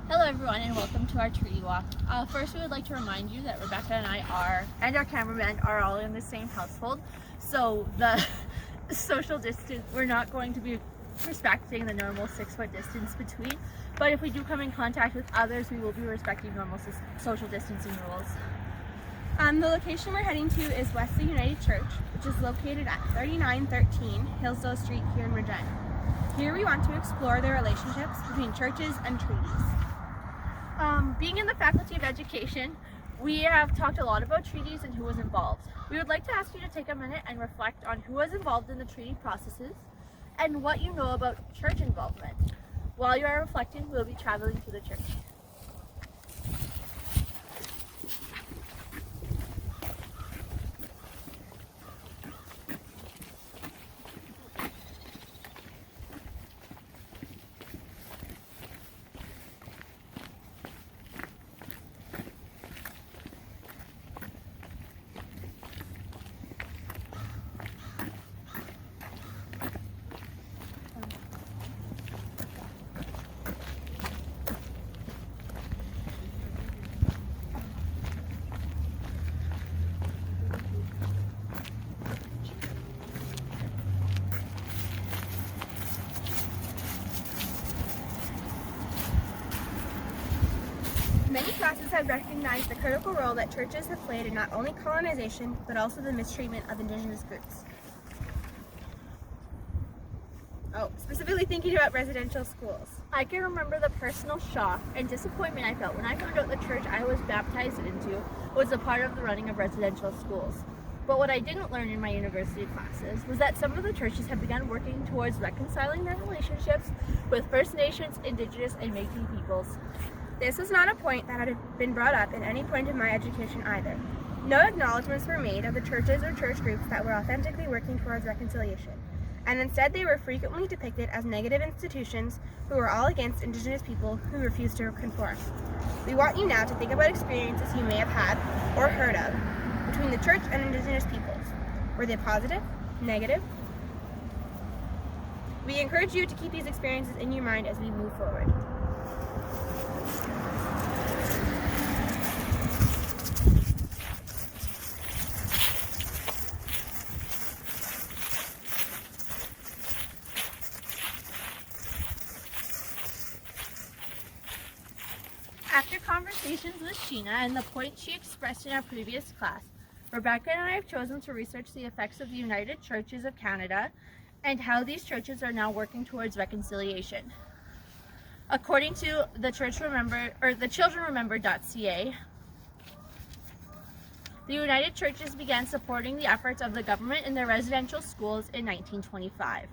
Hello everyone and welcome to our treaty walk. First we would like to remind you that Rebecca and I and our cameraman are all in the same household. So the social distance, we're not going to be respecting the normal 6-foot distance between. But if we do come in contact with others, we will be respecting normal social distancing rules. The location we're heading to is Wesley United Church, which is located at 3913 Hillsdale Street here in Regina. Here we want to explore the relationships between churches and treaties. Being in the Faculty of Education, we have talked a lot about treaties and who was involved. We would like to ask you to take a minute and reflect on who was involved in the treaty processes and what you know about church involvement. While you are reflecting, we'll be traveling to the church. Many classes have recognized the critical role that churches have played in not only colonization, but also the mistreatment of Indigenous groups. Specifically thinking about residential schools. I can remember the personal shock and disappointment I felt when I found out the church I was baptized into was a part of the running of residential schools. But what I didn't learn in my university classes was that some of the churches have begun working towards reconciling their relationships with First Nations, Indigenous, and Métis peoples. This was not a point that had been brought up in any point of my education either. No acknowledgments were made of the churches or church groups that were authentically working towards reconciliation, and instead they were frequently depicted as negative institutions who were all against Indigenous people who refused to conform. We want you now to think about experiences you may have had or heard of between the church and Indigenous peoples. Were they positive? Negative? We encourage you to keep these experiences in your mind as we move forward. After conversations with Sheena and the points she expressed in our previous class, Rebecca and I have chosen to research the effects of the United Churches of Canada and how these churches are now working towards reconciliation. According to the childrenremember.ca, the United Churches began supporting the efforts of the government in their residential schools in 1925.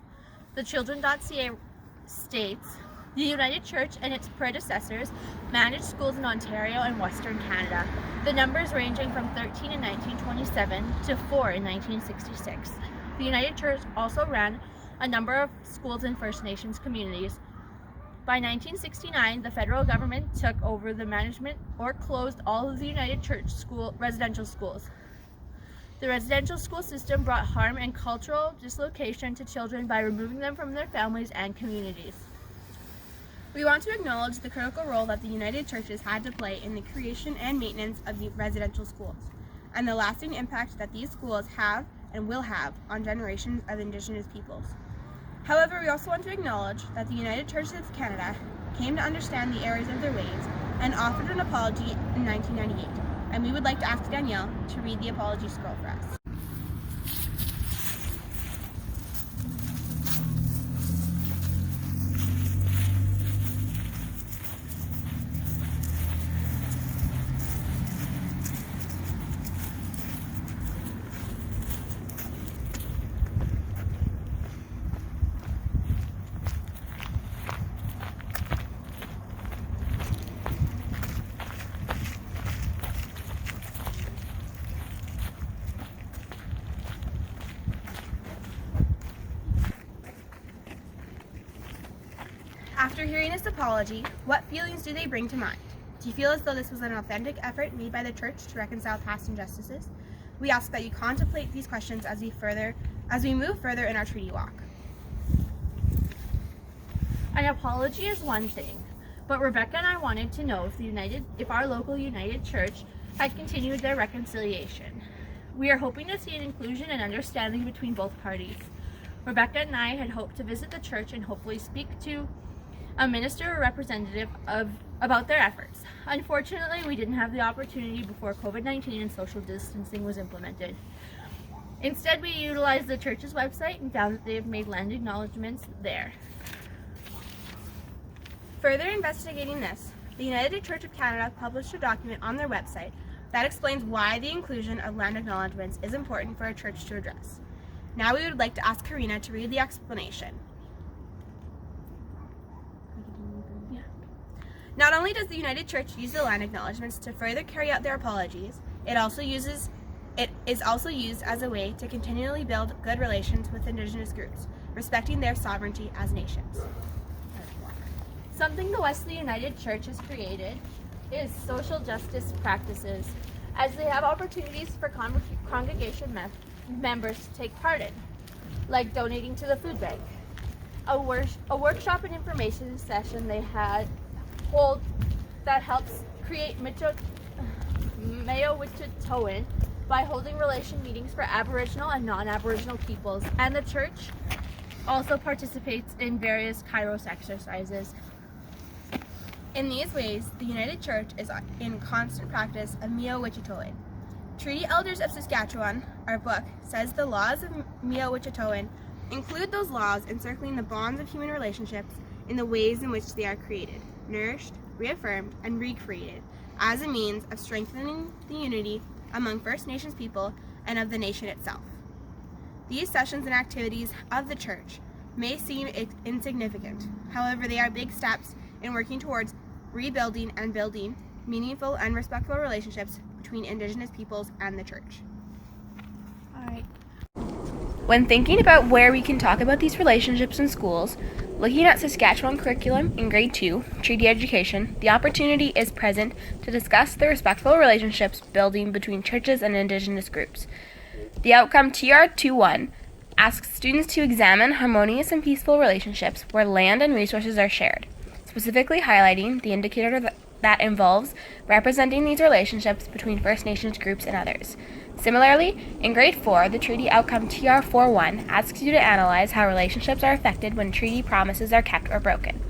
The children.ca states, the United Church and its predecessors managed schools in Ontario and Western Canada, the numbers ranging from 13 in 1927 to 4 in 1966. The United Church also ran a number of schools in First Nations communities. By 1969, the federal government took over the management or closed all of the United Church residential schools. The residential school system brought harm and cultural dislocation to children by removing them from their families and communities. We want to acknowledge the critical role that the United Churches had to play in the creation and maintenance of the residential schools, and the lasting impact that these schools have and will have on generations of Indigenous peoples. However, we also want to acknowledge that the United Churches of Canada came to understand the errors of their ways and offered an apology in 1998, and we would like to ask Danielle to read the apology scroll for us. After hearing this apology, what feelings do they bring to mind? Do you feel as though this was an authentic effort made by the church to reconcile past injustices? We ask that you contemplate these questions as we move further in our treaty walk. An apology is one thing, But Rebecca and I wanted to know if our local United Church had continued their reconciliation. We are hoping to see an inclusion and understanding between both parties. Rebecca and I had hoped to visit the church and hopefully speak to a minister or representative about their efforts. Unfortunately, we didn't have the opportunity before COVID-19 and social distancing was implemented. Instead, we utilized the church's website and found that they have made land acknowledgements there. Further investigating this, the United Church of Canada published a document on their website that explains why the inclusion of land acknowledgements is important for a church to address. Now we would like to ask Karina to read the explanation. Not only does the United Church use the land acknowledgements to further carry out their apologies, it is also used as a way to continually build good relations with Indigenous groups, respecting their sovereignty as nations. Something the Wesley United Church has created is social justice practices, as they have opportunities for congregation members to take part in, like donating to the food bank. A workshop and information session they hold that helps create Mayo-Witchetowan by holding relation meetings for Aboriginal and non-Aboriginal peoples, and the church also participates in various Kairos exercises. In these ways, the United Church is in constant practice of Mayo-Witchetowan. Treaty Elders of Saskatchewan, our book, says the laws of Mayo-Witchetowan include those laws encircling the bonds of human relationships in the ways in which they are created, nourished, reaffirmed, and recreated as a means of strengthening the unity among First Nations people and of the nation itself. These sessions and activities of the church may seem insignificant. However, they are big steps in working towards rebuilding and building meaningful and respectful relationships between Indigenous peoples and the church. All right. When thinking about where we can talk about these relationships in schools, looking at Saskatchewan curriculum in grade 2, treaty education, the opportunity is present to discuss the respectful relationships building between churches and Indigenous groups. The outcome TR21 asks students to examine harmonious and peaceful relationships where land and resources are shared, specifically highlighting the indicator that involves representing these relationships between First Nations groups and others. Similarly, in grade 4, the treaty outcome TR41 asks you to analyze how relationships are affected when treaty promises are kept or broken.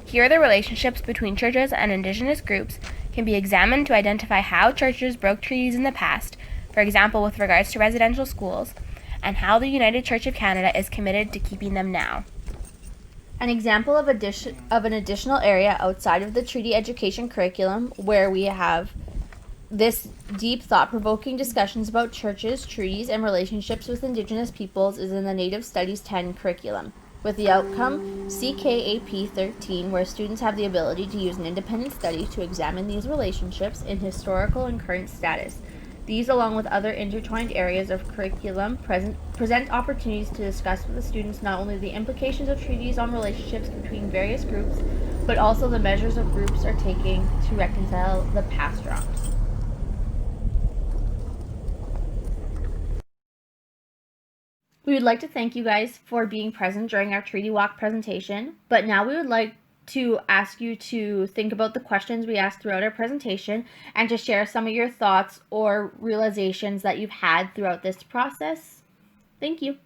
Here, the relationships between churches and Indigenous groups can be examined to identify how churches broke treaties in the past, for example with regards to residential schools, and how the United Church of Canada is committed to keeping them now. An example of an additional area outside of the treaty education curriculum where we have this deep, thought-provoking discussions about churches, treaties, and relationships with Indigenous peoples is in the Native Studies 10 curriculum, with the outcome CKAP 13, where students have the ability to use an independent study to examine these relationships in historical and current status. These, along with other intertwined areas of curriculum, present opportunities to discuss with the students not only the implications of treaties on relationships between various groups, but also the measures of groups are taking to reconcile the past wrongs. We would like to thank you guys for being present during our Treaty Walk presentation, but now we would like to ask you to think about the questions we asked throughout our presentation and to share some of your thoughts or realizations that you've had throughout this process. Thank you.